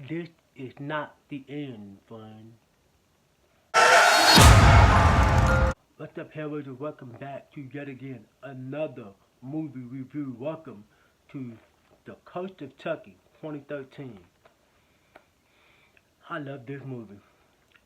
This is not the end, friend. What's up, Hellraisers? Welcome back to yet again another movie review. Welcome to The Curse of Chucky 2013. I love this movie.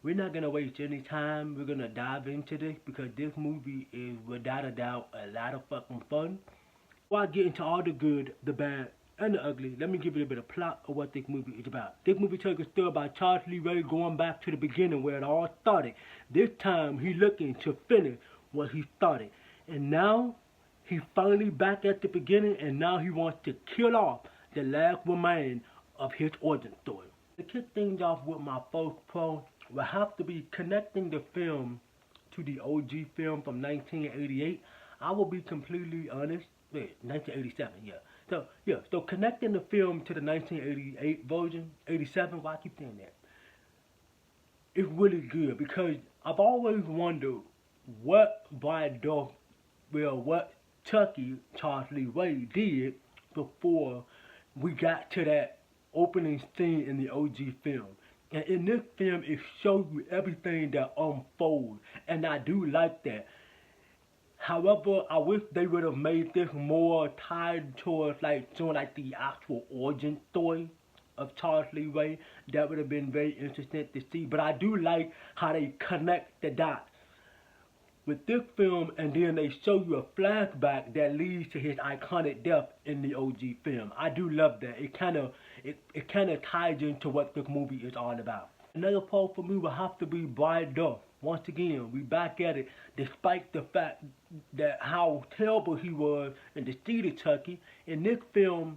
We're not gonna waste any time. We're gonna dive into this because this movie is without a doubt a lot of fucking fun. Before I get into all the good, the bad, and the ugly, let me give you a bit of plot of what this movie is about. This movie tells a story about Charles Lee Ray going back to the beginning where it all started. This time, he's looking to finish what he started. And now, he's finally back at the beginning, and now he wants to kill off the last remain of his origin story. To kick things off with my first pro, will have to be connecting the film to the OG film from 1988. I will be completely honest. 1987, yeah. So connecting the film to the 1988 version, 87, why I keep saying that? It's really good because I've always wondered what what Chucky, Charles Lee Ray, did before we got to that opening scene in the OG film. And in this film, it shows you everything that unfolds, and I do like that. However, I wish they would have made this more tied towards showing the actual origin story of Charles Lee Ray. That would have been very interesting to see. But I do like how they connect the dots with this film, and then they show you a flashback that leads to his iconic death in the OG film. I do love that. It kind of ties into what this movie is all about. Another part for me will have to be Bride Duff. Once again, we back at it, despite the fact that how terrible he was in the seed of Chucky. In this film,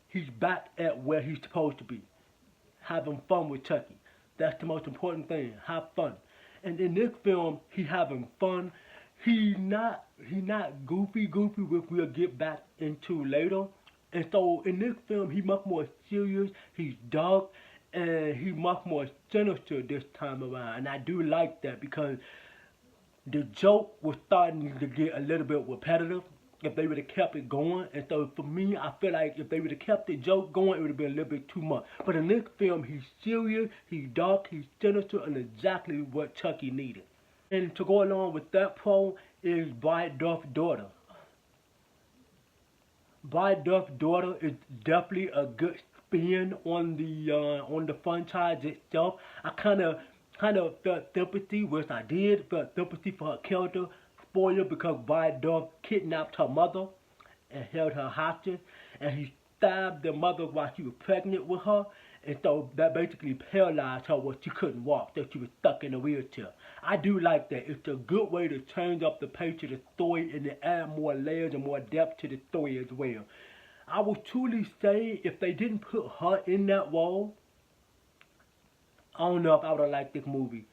he's back at where he's supposed to be, having fun with Chucky. That's the most important thing. Have fun. And in this film, he having fun. He not goofy, which we'll get back into later. And so in this film, he much more serious. He's dark. And he much more sinister this time around, and I do like that because the joke was starting to get a little bit repetitive if they would have kept it going. And so for me, I feel like if they would have kept the joke going, it would have been a little bit too much. But in this film, he's serious, he's dark, he's sinister, and exactly what Chucky needed. And to go along with that pro is Bride Duff's daughter. Bride Duff's daughter is definitely a good spin on the franchise itself. I kind of felt sympathy, which I did, felt sympathy for her character. Spoiler, because Bride Duff kidnapped her mother and held her hostage, and he stabbed the mother while she was pregnant with her, and so that basically paralyzed her where she couldn't walk, so she was stuck in a wheelchair. I do like that. It's a good way to change up the pace of the story and to add more layers and more depth to the story as well. I will truly say if they didn't put her in that role, I don't know if I would have liked this movie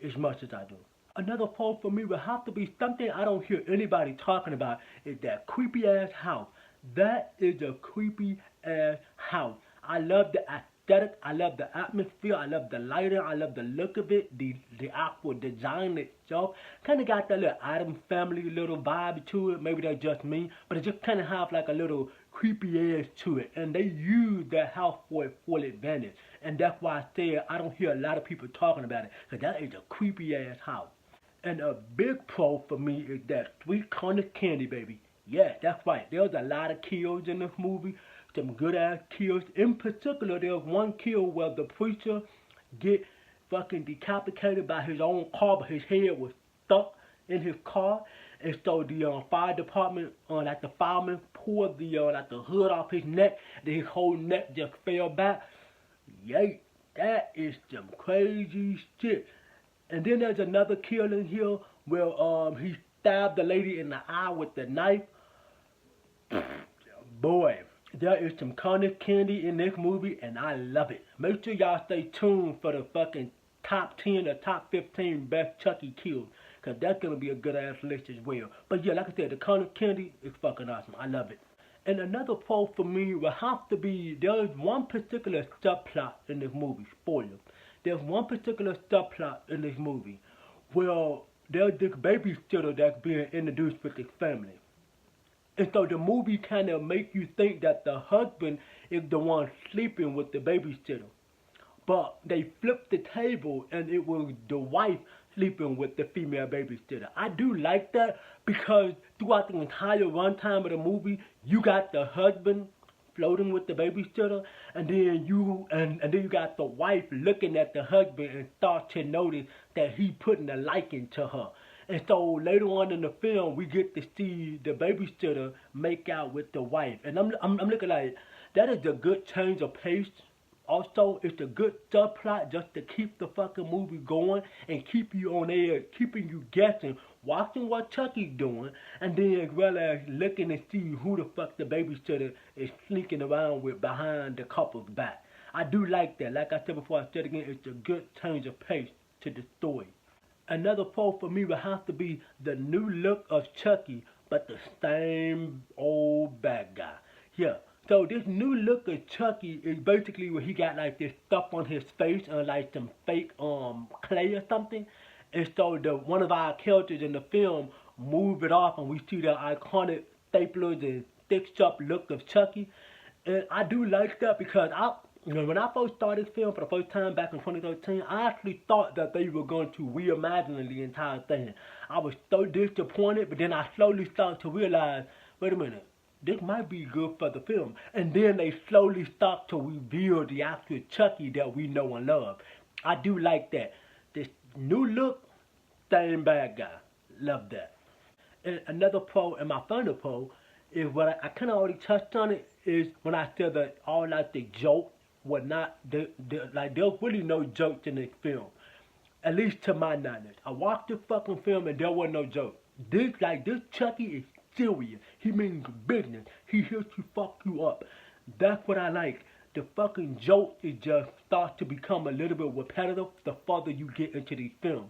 as much as I do. Another pro for me would have to be something I don't hear anybody talking about is that creepy ass house. That is a creepy ass house. I love the aesthetic, I love the atmosphere, I love the lighting, I love the look of it, the actual design itself. Kind of got that little Addams Family little vibe to it. Maybe that's just me, but it just kind of have like a little creepy edge to it, and they use that house for its full advantage. And that's why I say I don't hear a lot of people talking about it, because that is a creepy ass house. And a big pro for me is that sweet corner candy, baby. Yeah, that's right. There's a lot of kills in this movie. Some good ass kills. In particular, there's one kill where the preacher get fucking decapitated by his own car, but his head was stuck in his car. And so the fire department, the fireman pulled the hood off his neck, and his whole neck just fell back. Yay, that is some crazy shit. And then there's another kill in here where he stabbed the lady in the eye with the knife. Boy, there is some carnage candy in this movie, and I love it. Make sure y'all stay tuned for the fucking top 10 or top 15 best Chucky kills, because that's going to be a good ass list as well. But yeah, like I said, the carnage candy is fucking awesome. I love it. And another pro for me will have to be, there is one particular subplot in this movie, spoiler. There's one particular subplot in this movie where there's this babysitter that's being introduced with his family. And so the movie kind of make you think that the husband is the one sleeping with the babysitter. But they flipped the table and it was the wife sleeping with the female babysitter. I do like that because throughout the entire runtime of the movie, you got the husband floating with the babysitter, and then you got the wife looking at the husband and start to notice that he putting a liking to her. And so later on in the film, we get to see the babysitter make out with the wife, and I'm looking like that is a good change of pace. Also, it's a good subplot just to keep the fucking movie going and keep you on edge, keeping you guessing, watching what Chucky's doing, and then as well as looking to see who the fuck the babysitter is sneaking around with behind the couple's back. I do like that. Like I said before, I said again, it's a good change of pace to the story. Another pro for me would have to be the new look of Chucky, but the same old bad guy. Yeah. So this new look of Chucky is basically where he got like this stuff on his face and like some fake clay or something. And so the one of our characters in the film move it off and we see the iconic staplers and stitched up look of Chucky. And I do like that because when I first started this film for the first time back in 2013, I actually thought that they were going to reimagine the entire thing. I was so disappointed, but then I slowly started to realize, wait a minute, this might be good for the film. And then they slowly start to reveal the actual Chucky that we know and love. I do like that. This new look, same bad guy. Love that. And another pro, and my final pro, is what I kind of already touched on it, is when I said that all like the joke were not, like there was really no jokes in this film. At least to my knowledge. I watched the fucking film and there was no joke. This Chucky is serious. He means business. He here to fuck you up. That's what I like. The fucking joke is just starts to become a little bit repetitive the further you get into these films.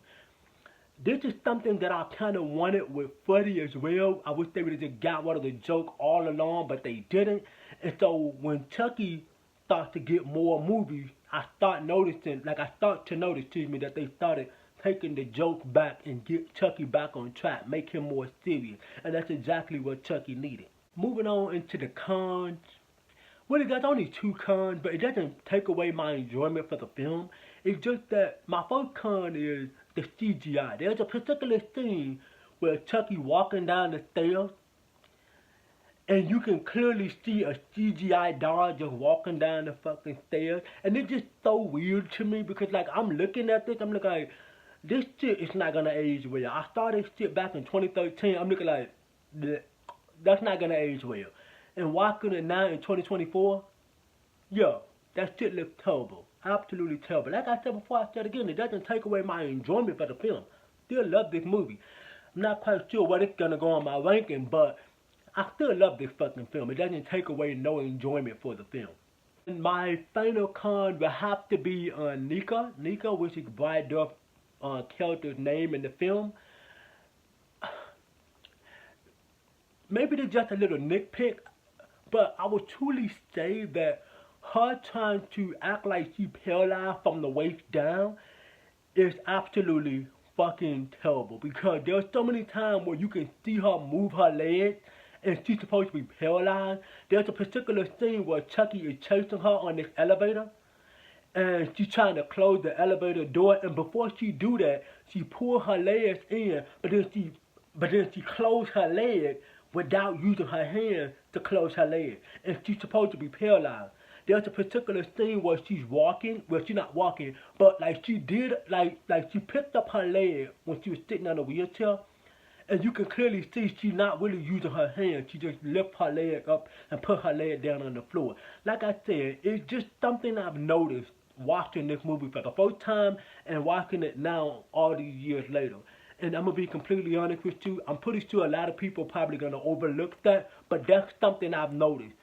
This is something that I kind of wanted with Freddy as well. I wish they would have just got rid of the joke all along, but they didn't. And so when Chucky starts to get more movies, I start to notice, that they started taking the joke back and get Chucky back on track, make him more serious. And that's exactly what Chucky needed. Moving on into the cons. Well, there's only two cons, but it doesn't take away my enjoyment for the film. It's just that my first con is the CGI. There's a particular scene where Chucky walking down the stairs, and you can clearly see a CGI doll just walking down the fucking stairs. And it's just so weird to me because, like, I'm looking at this, I'm looking like, this shit is not gonna age well. I started this shit back in 2013. I'm looking like, that's not gonna age well. And watching it now in 2024, yeah, that shit looks terrible. Absolutely terrible. Like I said before, I said again, it doesn't take away my enjoyment for the film. Still love this movie. I'm not quite sure what it's gonna go on my ranking, but I still love this fucking film. It doesn't take away no enjoyment for the film. And my final con will have to be Nika. Nika, which is Brad Dourif's character's name in the film. Maybe it's just a little nitpick, but I would truly say that her trying to act like she paralyzed from the waist down is absolutely fucking terrible, because there's so many times where you can see her move her legs and she's supposed to be paralyzed. There's a particular scene where Chucky is chasing her on this elevator and she's trying to close the elevator door, and before she do that, she pull her legs in, but then she close her leg without using her hand to close her leg, and she's supposed to be paralyzed. There's a particular scene where she's walking, well, she's not walking, but like she did, like she picked up her leg when she was sitting on a wheelchair, and you can clearly see she's not really using her hand. She just lift her leg up and put her leg down on the floor. Like I said, it's just something I've noticed watching this movie for the first time and watching it now all these years later. And I'm going to be completely honest with you, I'm pretty sure a lot of people probably going to overlook that, but that's something I've noticed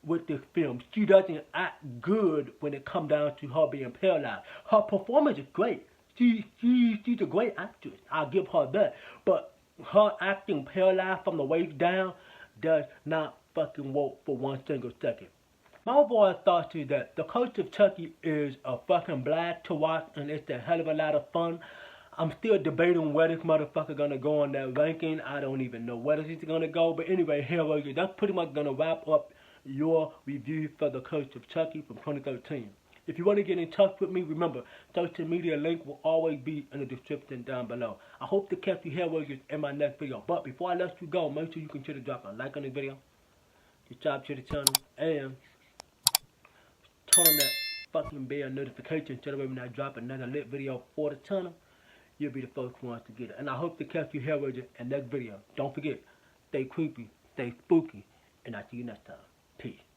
with this film. She doesn't act good when it comes down to her being paralyzed. Her performance is great. She's a great actress. I'll give her that. But her acting paralyzed from the waist down does not fucking work for one single second. My overall thoughts is that The Curse of Chucky is a fucking blast to watch, and it's a hell of a lot of fun. I'm still debating where this motherfucker gonna go on that ranking. I don't even know where this is gonna go. But anyway, Hellraiser, that's pretty much gonna wrap up your review for the Curse of Chucky from 2013. If you want to get in touch with me, remember, social media link will always be in the description down below. I hope to catch you Hellraisers in my next video. But before I let you go, make sure you consider dropping a like on the video, subscribe to the channel, and turn on that fucking bell notification so that when I drop another lit video for the channel, you'll be the first ones to get it. And I hope to catch you Hellraiser in next video. Don't forget, stay creepy, stay spooky, and I'll see you next time. Peace.